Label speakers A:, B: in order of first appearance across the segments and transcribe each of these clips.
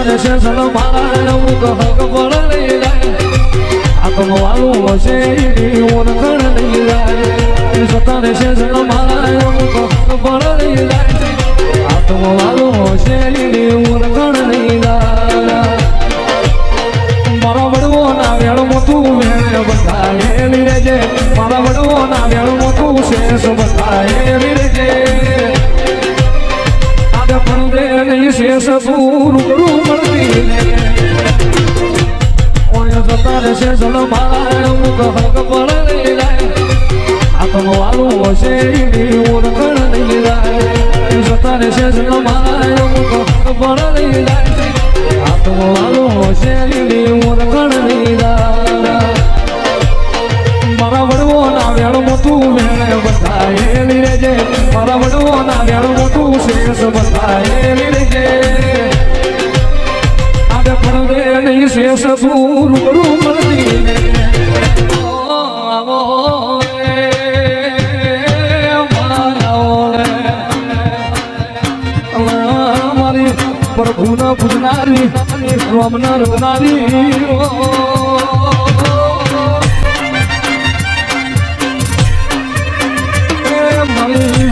A: તારે છે સલ મારા અમુક હક પણ લઈ જાય આત્મવાળું હશે ઓળખણ લઈ જાય તારે છે સલ મારા અમુક હક પણ લઈ જાય આત્મવાળું હશે ઓળખણ લઈ જાય મારા વડવો ના વેળ મોટું વેળ બંધાયેલી રહેજે મારા વડવો ના વેળ મોટું શેષ બંધાયેલી રહેજે આદે પણ દે નહીં શેષ પૂરું કરું મળતી ઓય જતા રહેશે જલ મારા અમુક હક પણ લઈ જાય આત્મવાળું હશે ઓળખણ લઈ જાય જતા રહેશે જલ મારા અમુક હક પણ લઈ જાય આત્મવાળું હશે ઓળખણ લઈ જાય મારા વડવો ના વેળ મોટું વેળ બંધાયેલી રહેજે મારા વડવો ના વેળ મોટું શેષ બંધાયેલી રહેજે આડે પણ દે નહીં શેષ પૂરું કરું મળતી મારી પ્રભુના પૂજનારી રામના રમનારી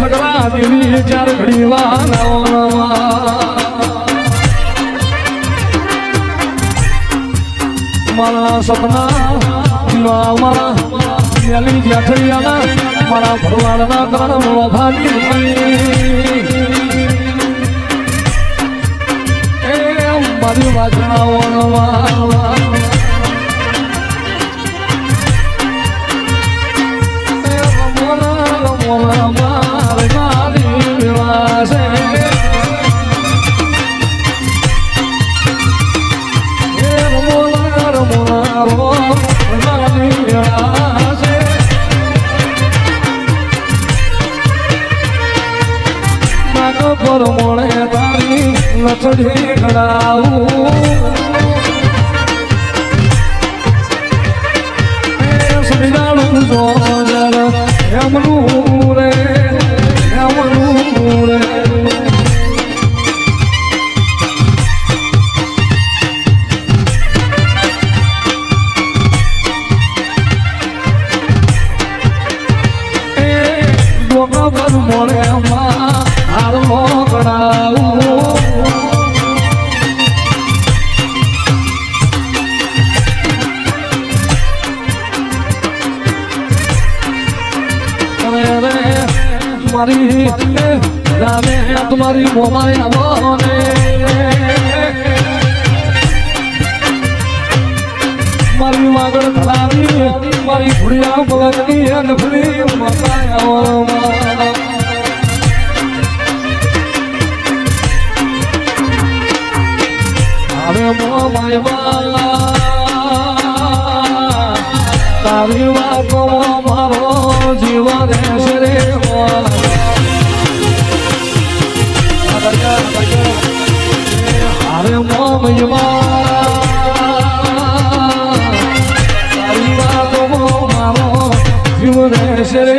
A: ભગવા દેવી ચાર ઘડી મારા સપના મારા મેલી જ્યાઠિયાના મારા ભરવાડના કરણ મારી વાજણાઓ પર મોળે તારી લચડી ઘડાવું સુડિયાળું જોજર એમનું રે ડોકા પર મોળે હારો કડાવું મારી રામે તમારી મોમાય આવો ને મારી વાગડ ખલાવી મારી ભૂડિયા ભગતની અને ભૂલી મોમાય આવો હવે મોમાય તારી વાતો મારો જીવ રહેશે રે અરે મોમયમાં તારી વાતો મારો જીવ રહેશે રે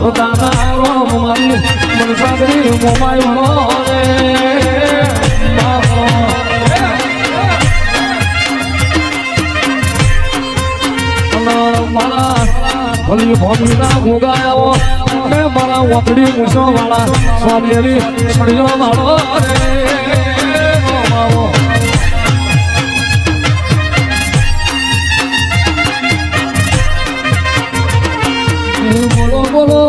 A: તાના રોમ મારી મન સાગરી મોમાય રે મારા ભલી ભૂમિના ભોગાયો મે મારા વતડી મૂછો વાળા સ્વામિયરી છડિયો મારો રે માવો બોલો બોલો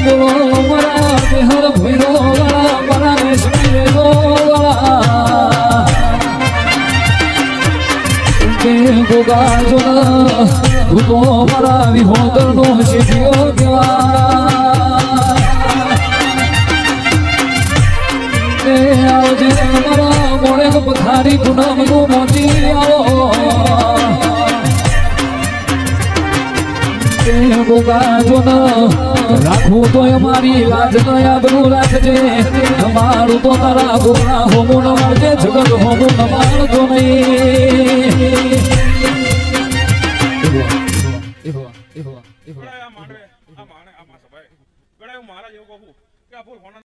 A: બોલો મારા બિહાર ભૈરો વાળા મારા રેશમી વાળા તે ગોગા જોના તું તો મારા વિહોદર નો શિષ્યો કેવા તે આવજે મારા મોડે પથારી પૂનમ નું મોતી આવો ગોગા જોના રાખું તો અમારી લાજ આબરૂ રાખજે અમારું તો તારા ગોગા હોમું ન મળજે જગત હોમું ન મારજો નહીં
B: માંડવે આ માણે આ માસ ભાઈ ગળા હું મારા જેવું કહું કે આ ફૂલ